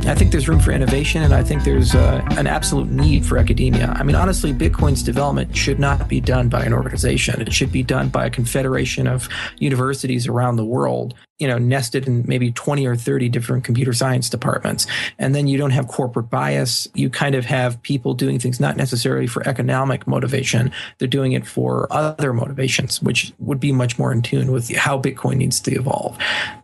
I think there's room for innovation, and I think there's an absolute need for academia. I mean, honestly, Bitcoin's development should not be done by an organization. It should be done by a confederation of universities around the world, nested in maybe 20 or 30 different computer science departments. And then you don't have corporate bias. You kind of have people doing things not necessarily for economic motivation. They're doing it for other motivations, which would be much more in tune with how Bitcoin needs to evolve,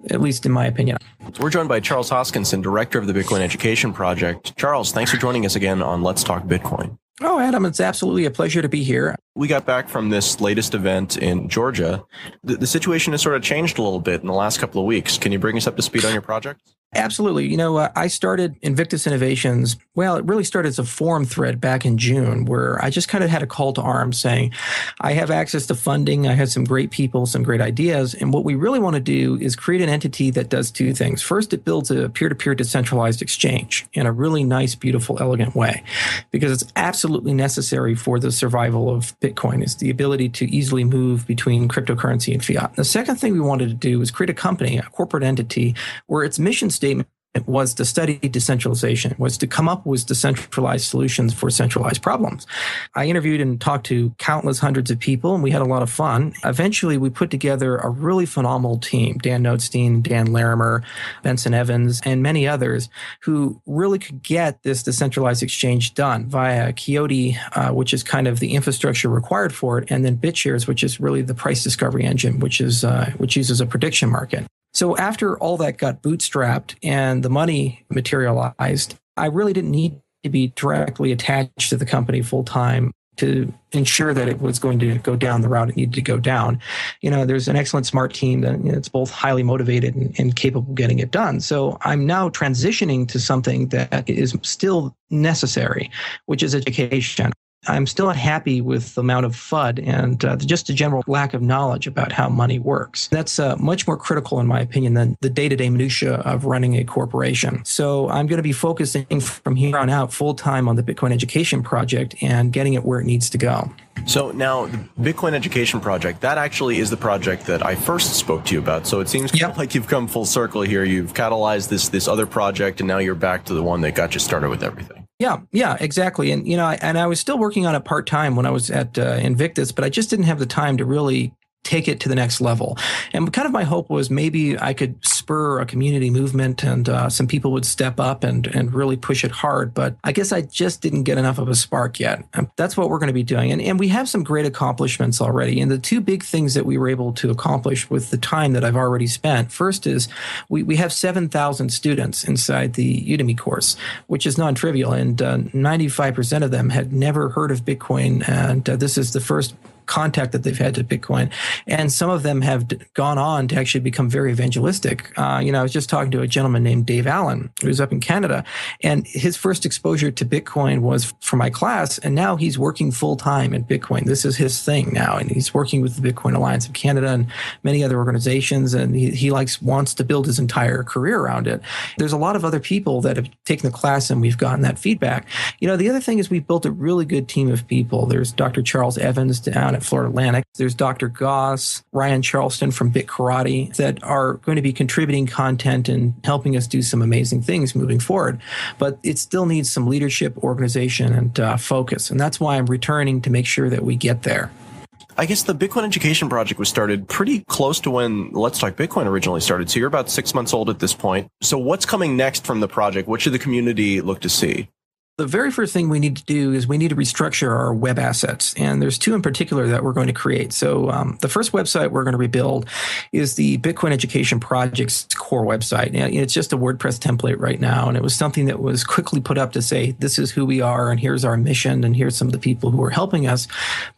at least in my opinion. We're joined by Charles Hoskinson, director of the Bitcoin Education Project. Charles, thanks for joining us again on Let's Talk Bitcoin. Oh, Adam, it's absolutely a pleasure to be here. We got back from this latest event in Georgia. The situation has sort of changed a little bit in the last couple of weeks. Can you bring us up to speed on your project? Absolutely. I started Invictus Innovations. Well, it really started as a forum thread back in June where I just kind of had a call to arms saying, I have access to funding. I have some great people, some great ideas. And what we really want to do is create an entity that does two things. First, it builds a peer-to-peer decentralized exchange in a really nice, beautiful, elegant way, because it's absolutely necessary for the survival of Bitcoin is the ability to easily move between cryptocurrency and fiat. The second thing we wanted to do was create a company, a corporate entity, where its mission statement was to study decentralization, was to come up with decentralized solutions for centralized problems. I interviewed and talked to countless hundreds of people, and we had a lot of fun. Eventually, we put together a really phenomenal team, Dan Notestein, Dan Larimer, Benson Evans, and many others who really could get this decentralized exchange done via Coyote, which is kind of the infrastructure required for it, and then BitShares, which is really the price discovery engine, which uses a prediction market. So after all that got bootstrapped and the money materialized, I really didn't need to be directly attached to the company full time to ensure that it was going to go down the route it needed to go down. There's an excellent, smart team that it's both highly motivated and capable of getting it done. So I'm now transitioning to something that is still necessary, which is education. I'm still not happy with the amount of FUD and just a general lack of knowledge about how money works. That's much more critical, in my opinion, than the day-to-day minutia of running a corporation. So I'm going to be focusing from here on out full-time on the Bitcoin Education Project and getting it where it needs to go. So now the Bitcoin Education Project, that actually is the project that I first spoke to you about. So it seems like you've come full circle here. You've catalyzed this other project, and now you're back to the one that got you started with everything. Yeah, exactly. And, I was still working on it part-time when I was at Invictus, but I just didn't have the time to really take it to the next level. And kind of my hope was maybe I could spur a community movement and some people would step up and really push it hard. But I guess I just didn't get enough of a spark yet. That's what we're going to be doing. And we have some great accomplishments already. And the two big things that we were able to accomplish with the time that I've already spent, first is we have 7,000 students inside the Udemy course, which is non-trivial. And 95% of them had never heard of Bitcoin. And this is the first contact that they've had to Bitcoin. And some of them have gone on to actually become very evangelistic. I was just talking to a gentleman named Dave Allen, who's up in Canada, and his first exposure to Bitcoin was from my class, and now he's working full-time at Bitcoin. This is his thing now, and he's working with the Bitcoin Alliance of Canada and many other organizations, and he wants to build his entire career around it. There's a lot of other people that have taken the class, and we've gotten that feedback. The other thing is we've built a really good team of people. There's Dr. Charles Evans down at Florida Atlantic. There's Dr. Goss, Ryan Charleston from Bit Karate that are going to be contributing content and helping us do some amazing things moving forward. But it still needs some leadership, organization, and focus. And that's why I'm returning to make sure that we get there. I guess the Bitcoin Education Project was started pretty close to when Let's Talk Bitcoin originally started. So you're about 6 months old at this point. So what's coming next from the project? What should the community look to see? The very first thing we need to do is we need to restructure our web assets. And there's two in particular that we're going to create. So the first website we're going to rebuild is the Bitcoin Education Project's core website. And it's just a WordPress template right now. And it was something that was quickly put up to say, this is who we are, and here's our mission, and here's some of the people who are helping us.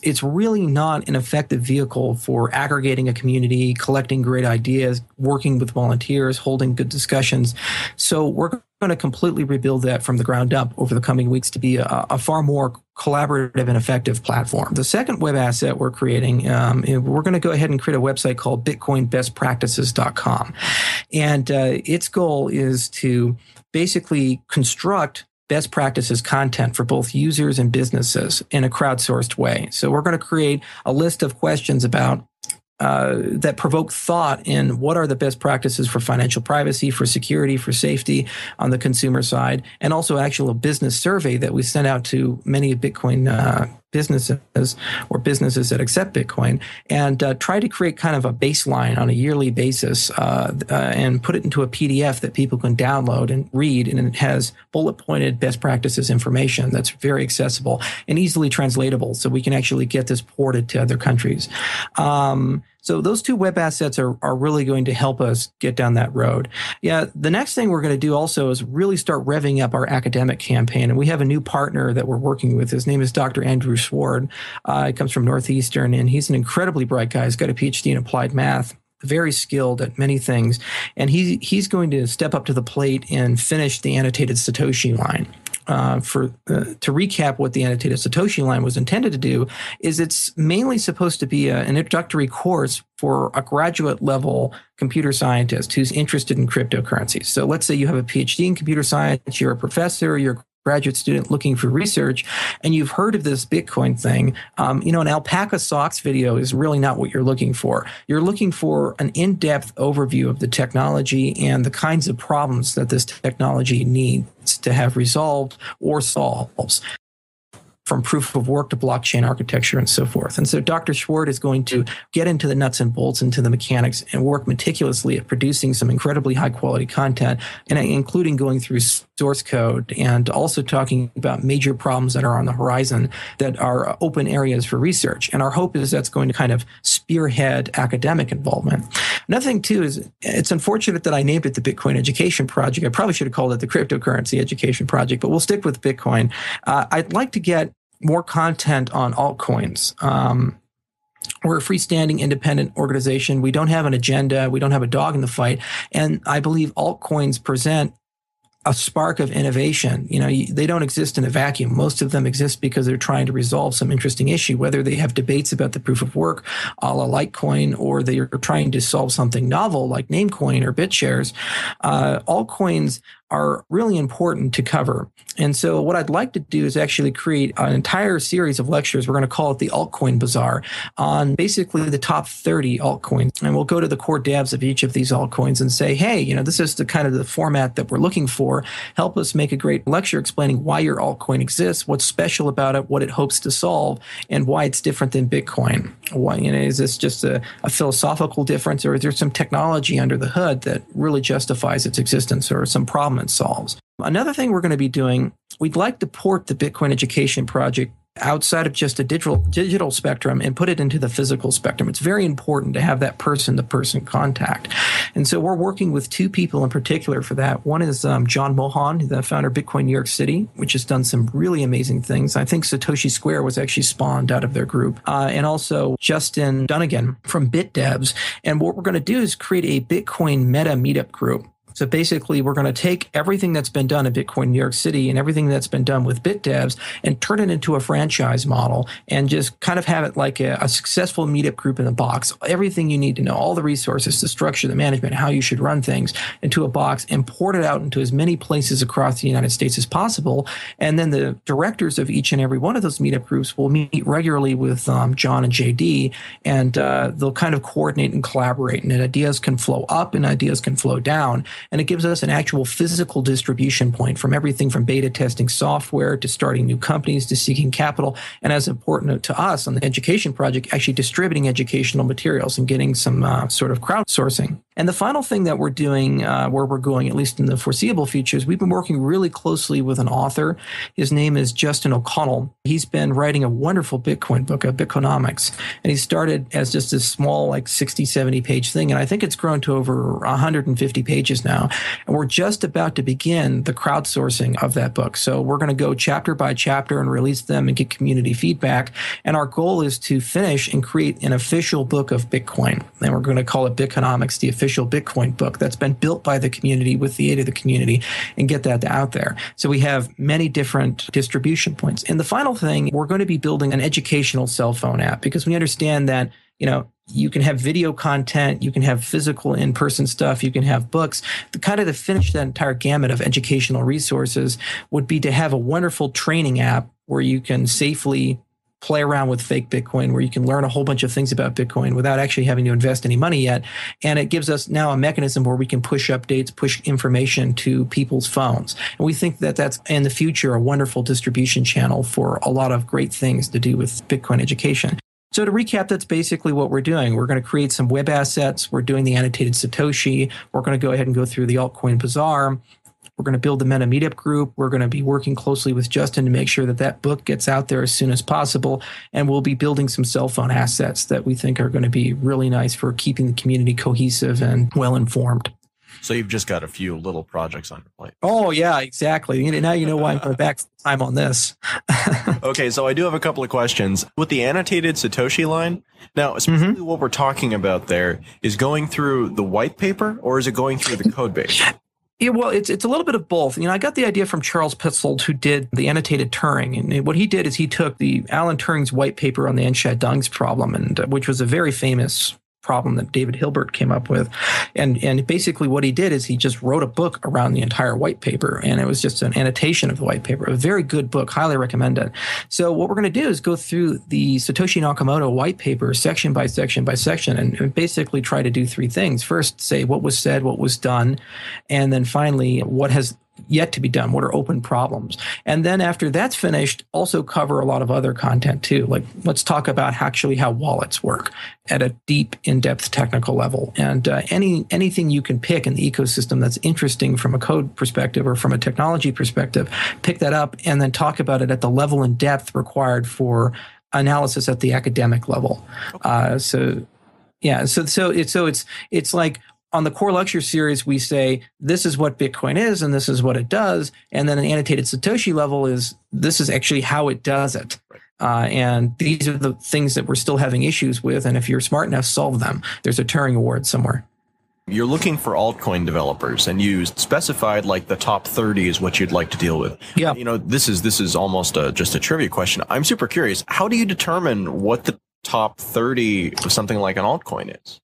It's really not an effective vehicle for aggregating a community, collecting great ideas, working with volunteers, holding good discussions. So we're going to completely rebuild that from the ground up over the coming weeks to be a far more collaborative and effective platform. The second web asset we're creating, we're going to go ahead and create a website called bitcoinbestpractices.com. And its goal is to basically construct best practices content for both users and businesses in a crowdsourced way. So we're going to create a list of questions about that provoke thought in what are the best practices for financial privacy, for security, for safety on the consumer side, and also actual business survey that we sent out to many Bitcoin businesses or businesses that accept Bitcoin, and try to create kind of a baseline on a yearly basis and put it into a PDF that people can download and read. And it has bullet pointed best practices information that's very accessible and easily translatable, so we can actually get this ported to other countries. So those two web assets are really going to help us get down that road. Yeah, the next thing we're going to do also is really start revving up our academic campaign. And we have a new partner that we're working with. His name is Dr. Andrew Sward. He comes from Northeastern, and he's an incredibly bright guy. He's got a PhD in applied math, very skilled at many things. And he's going to step up to the plate and finish the annotated Satoshi line. To recap what the annotated Satoshi line was intended to do, is it's mainly supposed to be an introductory course for a graduate level computer scientist who's interested in cryptocurrencies. So let's say you have a PhD in computer science, you're a professor, you're a graduate student looking for research, and you've heard of this Bitcoin thing. An alpaca socks video is really not what you're looking for. You're looking for an in-depth overview of the technology and the kinds of problems that this technology needs to have resolved or solves, from proof of work to blockchain architecture and so forth. And so Dr. Schwartz is going to get into the nuts and bolts, into the mechanics, and work meticulously at producing some incredibly high quality content, and including going through source code and also talking about major problems that are on the horizon that are open areas for research. And our hope is that's going to kind of spearhead academic involvement. Another thing too is it's unfortunate that I named it the Bitcoin Education Project. I probably should have called it the Cryptocurrency Education Project, but we'll stick with Bitcoin. I'd like to get more content on altcoins. We're a freestanding, independent organization. We don't have an agenda. We don't have a dog in the fight. And I believe altcoins present a spark of innovation. They don't exist in a vacuum. Most of them exist because they're trying to resolve some interesting issue, whether they have debates about the proof of work, a la Litecoin, or they are trying to solve something novel like Namecoin or BitShares. Altcoins are really important to cover. And so what I'd like to do is actually create an entire series of lectures. We're going to call it the Altcoin Bazaar, on basically the top 30 altcoins. And we'll go to the core devs of each of these altcoins and say, hey, this is the kind of the format that we're looking for. Help us make a great lecture explaining why your altcoin exists, what's special about it, what it hopes to solve, and why it's different than Bitcoin. Why, is this just a philosophical difference, or is there some technology under the hood that really justifies its existence, or some problem it solves? Another thing we're going to be doing, we'd like to port the Bitcoin Education Project outside of just a digital spectrum and put it into the physical spectrum. It's very important to have that person-to-person contact. And so we're working with two people in particular for that. One is John Mohan, the founder of Bitcoin New York City, which has done some really amazing things. I think Satoshi Square was actually spawned out of their group. And also Justin Dunnigan from BitDevs. And what we're going to do is create a Bitcoin meta meetup group. So basically, we're going to take everything that's been done at Bitcoin New York City and everything that's been done with BitDevs and turn it into a franchise model and just kind of have it like a successful meetup group in a box. Everything you need to know, all the resources, the structure, the management, how you should run things into a box, and port it out into as many places across the United States as possible. And then the directors of each and every one of those meetup groups will meet regularly with John and JD, and they'll kind of coordinate and collaborate, and ideas can flow up and ideas can flow down. And it gives us an actual physical distribution point, from everything from beta testing software to starting new companies to seeking capital. And as important to us on the education project, actually distributing educational materials and getting some sort of crowdsourcing. And the final thing that we're doing, where we're going, at least in the foreseeable future, is we've been working really closely with an author. His name is Justin O'Connell. He's been writing a wonderful Bitcoin book, Bitconomics. And he started as just a small, like 60, 70 page thing. And I think it's grown to over 150 pages now. And we're just about to begin the crowdsourcing of that book. So we're going to go chapter by chapter and release them and get community feedback. And our goal is to finish and create an official book of Bitcoin. And we're going to call it Bitconomics, the official Bitcoin book that's been built by the community with the aid of the community, and get that out there. So we have many different distribution points. And the final thing, we're going to be building an educational cell phone app, because we understand that, you can have video content, you can have physical in-person stuff, you can have books. To finish that entire gamut of educational resources would be to have a wonderful training app where you can safely play around with fake Bitcoin, where you can learn a whole bunch of things about Bitcoin without actually having to invest any money yet. And it gives us now a mechanism where we can push updates, push information to people's phones. And we think that that's in the future a wonderful distribution channel for a lot of great things to do with Bitcoin education. So to recap, that's basically what we're doing. We're going to create some web assets. We're doing the annotated Satoshi. We're going to go ahead and go through the altcoin bazaar. We're going to build the Meta Meetup group. We're going to be working closely with Justin to make sure that that book gets out there as soon as possible. And we'll be building some cell phone assets that we think are going to be really nice for keeping the community cohesive and well-informed. So you've just got a few little projects on your plate. Oh, yeah, exactly. Now you know why I'm going back time on this. Okay, so I do have a couple of questions. With the annotated Satoshi line, now, specifically what we're talking about there is going through the white paper, or is it going through the code base? Yeah, well, it's a little bit of both. I got the idea from Charles Petzold, who did the annotated Turing. And what he did is he took the Alan Turing's white paper on the Enschede-Dungs problem, and which was a very famous problem that David Hilbert came up with. And basically what he did is he just wrote a book around the entire white paper, and it was just an annotation of the white paper. A very good book, highly recommend it. So what we're going to do is go through the Satoshi Nakamoto white paper section by section by section and basically try to do three things. First, say what was said, what was done, and then finally what has yet to be done, what are open problems. And then after that's finished, also cover a lot of other content too. Like, let's talk about actually how wallets work at a deep, in-depth technical level. And anything you can pick in the ecosystem that's interesting from a code perspective or from a technology perspective, pick that up and then talk about it at the level and depth required for analysis at the academic level. So it's like, on the core lecture series, we say, this is what Bitcoin is and this is what it does. And then an annotated Satoshi level is, this is actually how it does it. And these are the things that we're still having issues with. And if you're smart enough, solve them. There's a Turing Award somewhere. You're looking for altcoin developers, and you specified like the top 30 is what you'd like to deal with. Yeah. This is almost just a trivia question. I'm super curious. How do you determine what the top 30 of something like an altcoin is?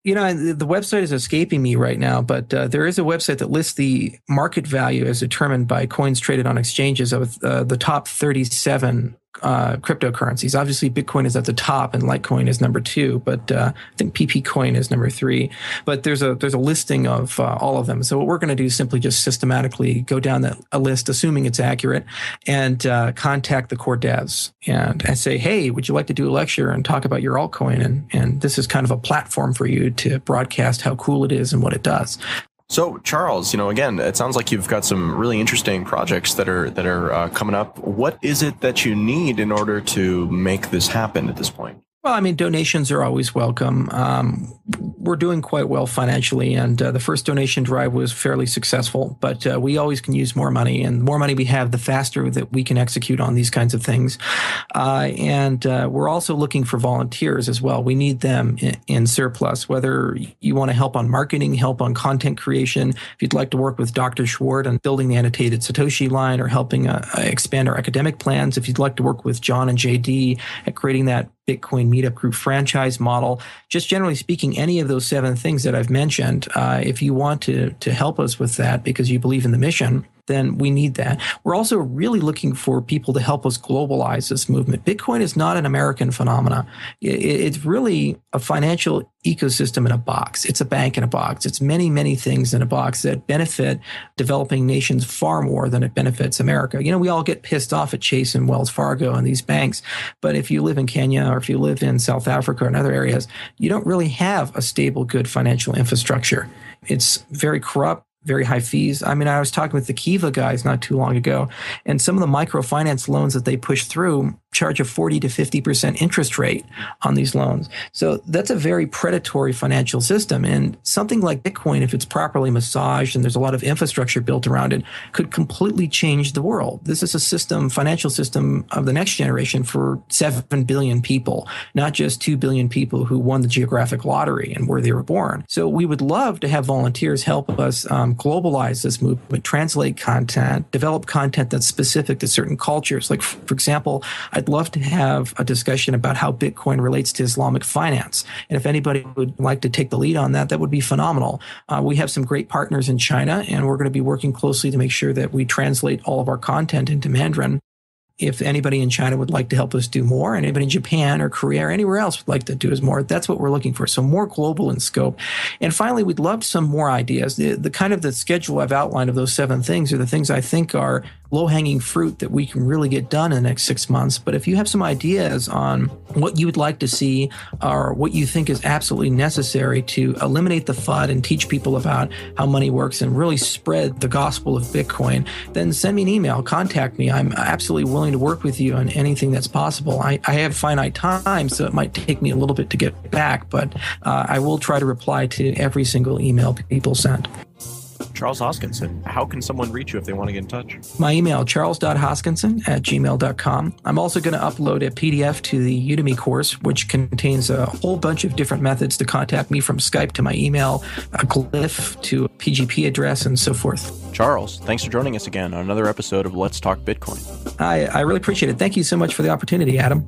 The website is escaping me right now, but there is a website that lists the market value as determined by coins traded on exchanges of the top 37 cryptocurrencies. Obviously, Bitcoin is at the top and Litecoin is number 2, but I think PP Coin is number 3. But there's a listing of all of them. So what we're going to do is simply just systematically go down a list, assuming it's accurate, and contact the core devs and say, hey, would you like to do a lecture and talk about your altcoin? And this is kind of a platform for you to broadcast how cool it is and what it does. So, Charles, again, it sounds like you've got some really interesting projects that are coming up. What is it that you need in order to make this happen at this point? Well, donations are always welcome. We're doing quite well financially, and the first donation drive was fairly successful, but we always can use more money, and the more money we have, the faster that we can execute on these kinds of things. And we're also looking for volunteers as well. We need them in surplus, whether you want to help on marketing, help on content creation, if you'd like to work with Dr. Schwartz on building the annotated Satoshi line or helping expand our academic plans, if you'd like to work with John and JD at creating that Bitcoin Meetup Group franchise model, just generally speaking, any of those 7 things that I've mentioned, if you want to help us with that because you believe in the mission, then we need that. We're also really looking for people to help us globalize this movement. Bitcoin is not an American phenomena. It's really a financial ecosystem in a box. It's a bank in a box. It's many, many things in a box that benefit developing nations far more than it benefits America. We all get pissed off at Chase and Wells Fargo and these banks, but if you live in Kenya or if you live in South Africa and other areas, you don't really have a stable, good financial infrastructure. It's very corrupt, very high fees. I was talking with the Kiva guys not too long ago, and some of the microfinance loans that they push through charge a 40 to 50% interest rate on these loans. So that's a very predatory financial system. And something like Bitcoin, if it's properly massaged and there's a lot of infrastructure built around it, could completely change the world. This is a financial system of the next generation for 7 billion people, not just 2 billion people who won the geographic lottery and where they were born. So we would love to have volunteers help us globalize this movement, translate content, develop content that's specific to certain cultures. Like, for example, I'd love to have a discussion about how Bitcoin relates to Islamic finance. And if anybody would like to take the lead on that, that would be phenomenal. We have some great partners in China, and we're going to be working closely to make sure that we translate all of our content into Mandarin. if anybody in China would like to help us do more, and anybody in Japan or Korea or anywhere else would like to do us more, that's what we're looking for. So more global in scope. And finally, we'd love some more ideas. The kind of the schedule I've outlined of those 7 things are the things I think are low-hanging fruit that we can really get done in the next 6 months. But if you have some ideas on what you would like to see or what you think is absolutely necessary to eliminate the FUD and teach people about how money works and really spread the gospel of Bitcoin, then send me an email, contact me. I'm absolutely willing to work with you on anything that's possible. I have finite time, so it might take me a little bit to get back, but I will try to reply to every single email people send. Charles Hoskinson, how can someone reach you if they want to get in touch? My email, charles.hoskinson@gmail.com. I'm also going to upload a PDF to the Udemy course, which contains a whole bunch of different methods to contact me, from Skype to my email, a glyph to a PGP address, and so forth. Charles, thanks for joining us again on another episode of Let's Talk Bitcoin. I really appreciate it. Thank you so much for the opportunity, Adam.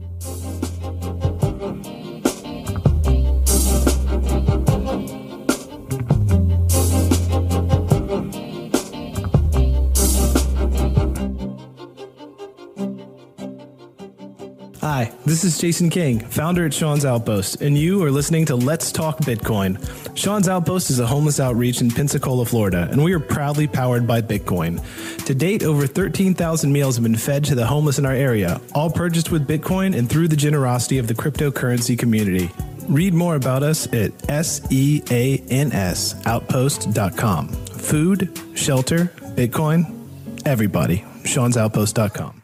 Hi, this is Jason King, founder at Sean's Outpost, and you are listening to Let's Talk Bitcoin. Sean's Outpost is a homeless outreach in Pensacola, Florida, and we are proudly powered by Bitcoin. To date, over 13,000 meals have been fed to the homeless in our area, all purchased with Bitcoin and through the generosity of the cryptocurrency community. Read more about us at seansoutpost.com. Food, shelter, Bitcoin, everybody. Sean'sOutpost.com.